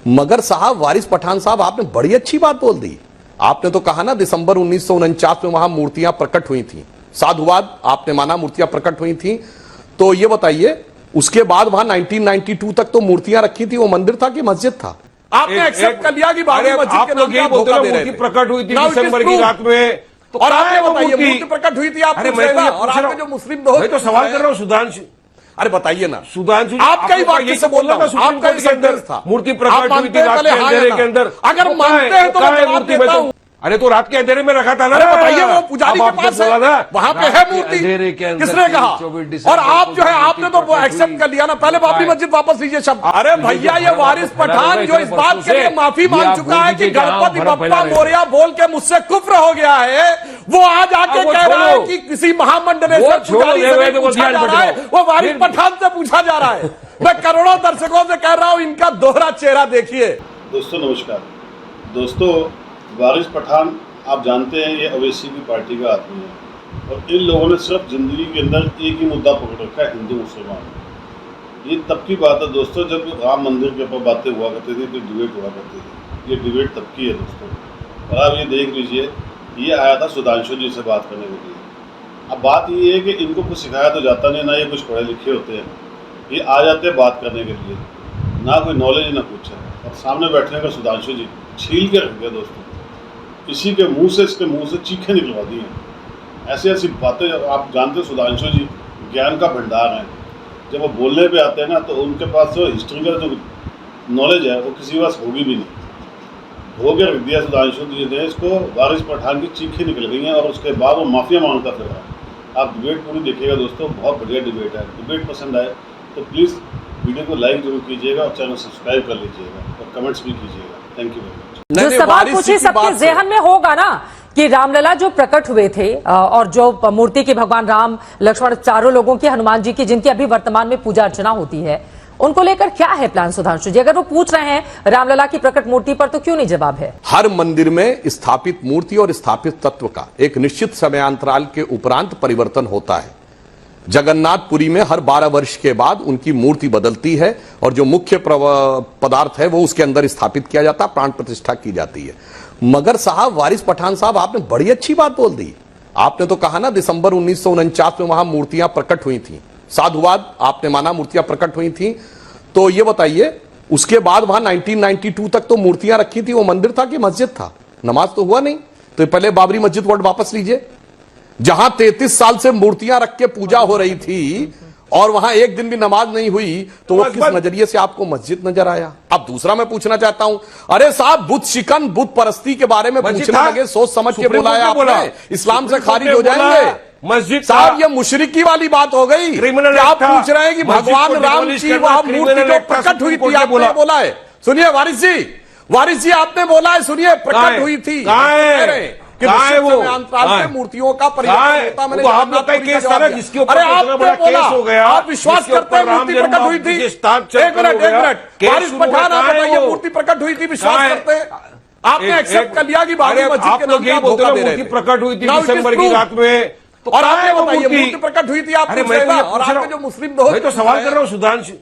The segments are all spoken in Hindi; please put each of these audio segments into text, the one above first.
मगर साहब वारिस पठान साहब, आपने बड़ी अच्छी बात बोल दी। आपने तो कहा ना दिसंबर 1949 में वहां मूर्तियां प्रकट हुई थी, साधुवाद आपने माना मूर्तियां प्रकट हुई थी। तो ये बताइए उसके बाद वहां 1992 तक तो मूर्तियां रखी थी, वो मंदिर था कि मस्जिद था? आपने एक्सेप्ट कर लिया कि बाबरी मस्जिद के नाम पे धोखा दे रहे थे। प्रकट हुई थी दिसंबर की रात में, तो और आपने बताइए मूर्ति प्रकट हुई थी, आप और आपके जो मुस्लिम दोस्त, मैं तो सवाल कर रहा हूँ सुधांशु। अरे बताइए ना सुधांशु, आपका ही वाक्य से बोल रहा हूं, आपका ही सेंटेंस था, मूर्ति प्रकट हुई थी रात के अंधेरे के अंदर। अगर मानते हैं तो मैं जवाब देता हूं। अरे तो रात के अंधेरे में रखा था ना। अरे बताइए वो पुजारी के पास है, वहां पे है मूर्ति, किसने कहा? और आप जो है आपने तो एक्सेप्ट कर लिया ना। पहले बाबरी मस्जिद वापस लीजिए शब्द। अरे भैया ये वारिस पठान जो इस बात के लिए माफी मांग चुका है कि गणपति बप्पा मोरया बोल के मुझसे कुफ्र हो गया है, वो आज आके कह रहा है कि किसी महामंडलेश्वर पुजारी से पूछा जा रहा है, वो वारिस पठान से पूछा जा रहा है। मैं करोड़ों दर्शकों से कह रहा हूं, इनका दोहरा चेहरा देखिए। दोस्तों नमस्कार। दोस्तों वारिस पठान आप जानते हैं ये ओवैसी की पार्टी का आदमी है और इन लोगों ने सिर्फ जिंदगी के अंदर एक ही मुद्दा पकड़ रखा है, हिंदू मुसलमान। ये तब की बात है दोस्तों जब राम मंदिर के ऊपर बातें हुआ करती थी, फिर डिबेट हुआ करती थी। ये डिबेट तब की है दोस्तों। और आप ये देख लीजिए, ये आया था सुधांशु जी से बात करने के लिए। अब बात ये है कि इनको कुछ सिखाया तो जाता नहीं, ना ये कुछ पढ़े लिखे होते हैं, ये आ जाते हैं बात करने के लिए, ना कोई नॉलेज ना कुछ है। और सामने बैठने का सुधांशु जी छील के रख गया दोस्तों, किसी के मुंह से इसके मुंह से चीखें निकलवा दी हैं। ऐसी ऐसी बातें आप जानते हो सुधांशु जी ज्ञान का भंडार है। जब वो बोलने पे आते हैं ना तो उनके पास जो हिस्ट्री का जो नॉलेज है वो किसी के पास होगी भी नहीं। हो गया रख दिया सुधांशु जी ने इसको, वारिस पठान की चीखें निकल गई हैं और उसके बाद वो माफिया मांगता फिर रहा है। आप डिबेट पूरी देखिएगा दोस्तों, बहुत बढ़िया डिबेट है। डिबेट पसंद आए तो प्लीज़ वीडियो को लाइक जरूर कीजिएगा और चैनल सब्सक्राइब कर लीजिएगा और कमेंट्स भी कीजिएगा। Thank you very much. जो सवाल पूछे सबके ज़हन में होगा ना कि रामलला जो प्रकट हुए थे और जो मूर्ति की भगवान राम लक्ष्मण चारों लोगों की, हनुमान जी की, जिनकी अभी वर्तमान में पूजा अर्चना होती है, उनको लेकर क्या है प्लान सुधांशु जी? अगर वो पूछ रहे हैं रामलला की प्रकट मूर्ति पर तो क्यों नहीं जवाब है? हर मंदिर में स्थापित मूर्ति और स्थापित तत्व का एक निश्चित समयांतराल के उपरांत परिवर्तन होता है। जगन्नाथपुरी में हर 12 वर्ष के बाद उनकी मूर्ति बदलती है और जो मुख्य पदार्थ है वो उसके अंदर स्थापित किया जाता है, प्राण प्रतिष्ठा की जाती है। मगर साहब वारिस पठान साहब, आपने बड़ी अच्छी बात बोल दी। आपने तो कहा ना दिसंबर 1949 में वहां मूर्तियां प्रकट हुई थी, साधुवाद आपने माना मूर्तियां प्रकट हुई थी। तो ये बताइए उसके बाद वहां 1992 तक तो मूर्तियां रखी थी, वो मंदिर था कि मस्जिद था? नमाज तो हुआ नहीं। तो पहले बाबरी मस्जिद वर्ड वापस लीजिए। जहां 33 साल से मूर्तियां रख के पूजा हो रही थी और वहां एक दिन भी नमाज नहीं हुई, तो वो किस नजरिए से आपको मस्जिद नजर आया? अब दूसरा मैं पूछना चाहता हूं, अरे साहब बुत शिकन बुत परस्ती के बारे में पूछने लगे, सोच समझ के बोला है आपने, इस्लाम से खारिज हो जाएंगे। मस्जिद साहब ये मुशरिकी वाली बात हो गई। आप पूछ रहे हैं कि भगवान राम की वह मूर्ति जो प्रकट हुई थी, आपने बोला है, सुनिए वारिस जी आपने बोला है, सुनिए प्रकट हुई थी, मूर्तियों का परिवर्तन होता। मैंने अरे आपने बोला, आप विश्वास करते हैं मूर्ति प्रकट हुई थी? एक मिनट वारिस पठान, आप बताइए मूर्ति प्रकट हुई थी, विश्वास करते हैं? आपने एक्सेप्ट कर लिया कि बाबरी मस्जिद के नाम पे धोखा दे रहे थे। प्रकट हुई थी दिसंबर की रात में, और आपने बताइए मूर्ति प्रकट हुई थी, आप और आपके जो मुस्लिम दोस्त, मैं तो सवाल कर रहा हूँ सुधांशु।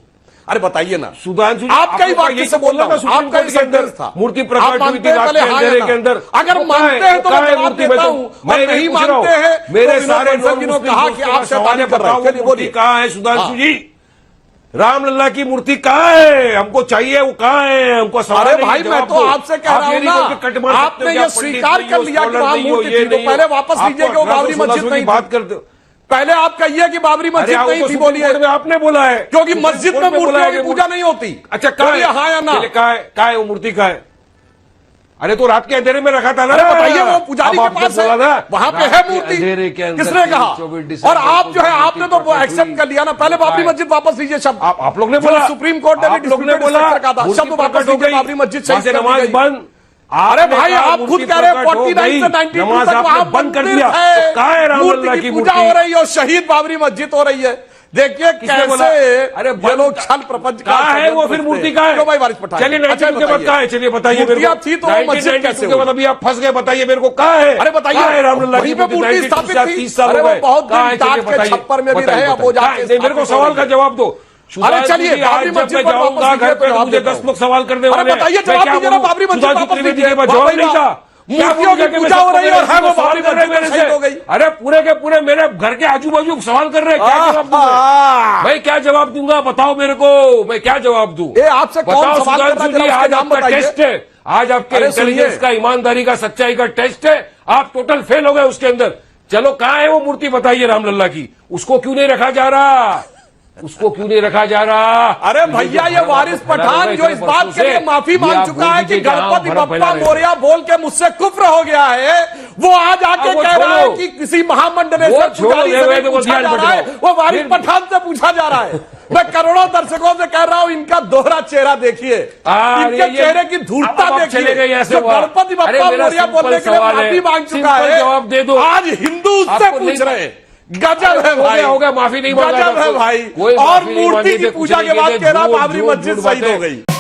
अरे बताइए ना सुधांशु, आपका ही वाक्य से बोल रहा हूं, आपका ही सेंटेंस था, मूर्ति प्रकट हुई थी रात के अंधेरे के अंदर। अगर मानते हैं तो मैं जवाब देता हूं, मैं नहीं मानते हैं मेरे सारे लोगों कहा कि आप शैतानी कर रहे हैं। चलिए बोलिए कहाँ है सुधांशु जी? रामलला की मूर्ति कहाँ है? हमको चाहिए, वो कहाँ है? हमको सवाल। अरे भाई मैं तो आपसे कह रहा हूं ना, आपने ये स्वीकार कर लिया कि वहां मूर्ति थी, तो पहले वापस लीजिए कि वो बाबरी मस्जिद नहीं बात करते। पहले आप कहिए कि बाबरी मस्जिद नहीं थी, बोलिए। आपने बोला है क्योंकि मस्जिद में मूर्तियों की पूजा नहीं होती। अच्छा हाँ या ना? कहाँ है वो मूर्ति? कहाँ है? अरे तो रात के अंधेरे में रखा था ना। अरे बताइए वो पुजारी के पास है, वहां पे है मूर्ति, किसने कहा? और आप जो है आपने तो एक्सेप्ट कर लिया ना। पहले बाबरी मस्जिद वापस लीजिए शब्द, आप लोग ने बोला, सुप्रीम कोर्ट ने भी शब्द वापस लीजिए, बाबरी मस्जिद से नमाज बंद। अरे भाई आप खुद कह रहे हैं 49 से 92 तक वहां बंद कर दिया, मूर्ति की पूजा हो रही है और शहीद बाबरी मस्जिद हो रही है। देखिए कैसे अरे ये लोग छल प्रपंच कहाँ है वो? फिर मूर्ति कहाँ है? भाई वारिस पठान, चलिए 92 के बाद कहाँ है? चलिए बताइए मेरे को। थी तो मस्जिद कैसे हुई? अभी आप फंस गए, बताइए मेरे को कहाँ है? अरे बताइए रामलला की मूर्ति स्थापित थी। 30 साल अरे वो बहुत छप्पर में भी रहे, अब वो जाके मेरे को सवाल का जवाब दो। अरे चलिए, बाबरी आज जब मस्जिद मैं पर जाऊंगा वापस घर पे जवाब तो मुझे देता 10 हूं। लोग सवाल करने अरे वाले हैं। बताइए, मैं जवाब क्या दीजिए ना, बोलूं? बाबरी मस्जिद सुधाजी वापस त्रिवेदी लीजिए। के पास जवाब नहीं था। क्या मूर्तियों बोलूं की कि पूजा मैं हो रही है और है वो सवाल बाबरी कर रहे हैं मस्जिद मेरे शहीद हो गई। से। अरे पूरे के पूरे मेरे घर के आजू बाजू सवाल कर रहे हैं, क्या जवाब दूं मैं क्या जवाब दूंगा? बताओ मेरे को, मैं क्या जवाब दूं? ये आपसे कौन बताओ सवाल कर रहा है, सुधांशु जी, जरा उसके आज नाम आपका बताइए। टेस्ट है, आज आपके अरे सुनिए। इंटेलिजेंस का, ईमानदारी का, सच्चाई का टेस्ट है। आप टोटल फेल हो गए उसके अंदर। चलो कहां है वो मूर्ति बताइए रामलला की, उसको क्यों नहीं रखा जा रहा? उसको क्यों नहीं रखा जा रहा? अरे भैया, ये वारिस पठान जो इस बात के लिए माफी मांग चुका है कि गणपति बप्पा मोरया बोल के मुझसे कुफ्र हो गया है, वो आज आके वो कह रहा है छोड़ो। कि किसी महामंडलेश्वर वो छोड़ो, पुजारी से नहीं वो पूछा ध्यान जा रहा है, भटकाओ। वो वारिस फिर- पठान से पूछा जा रहा है। मैं करोड़ों दर्शकों से कह रहा हूं, इनका दोहरा चेहरा देखिए, इनके चेहरे की धूर्तता अब आप चले गए देखिए। ऐसे जो हुआ। गणपति अरे बप्पा मेरा मोरया सिंपल बोलने के लिए सवाल है, माफी मांग चुका सिंपल है, जवाब दे दो। आज हिंदू उससे आपको पूछ नहीं- रहे हैं। गजब है हो भाई, गया, हो गया, माफी नहीं मांगा गजब है कोई- भाई। कोई और माफी नहीं मूर्ति मांगी की थी, पूजा कुछ के नहीं बाद किए थे, कह रहा झूठ, बाबरी झूठ, मस्जिद झूठ शहीद हो बातें। गई।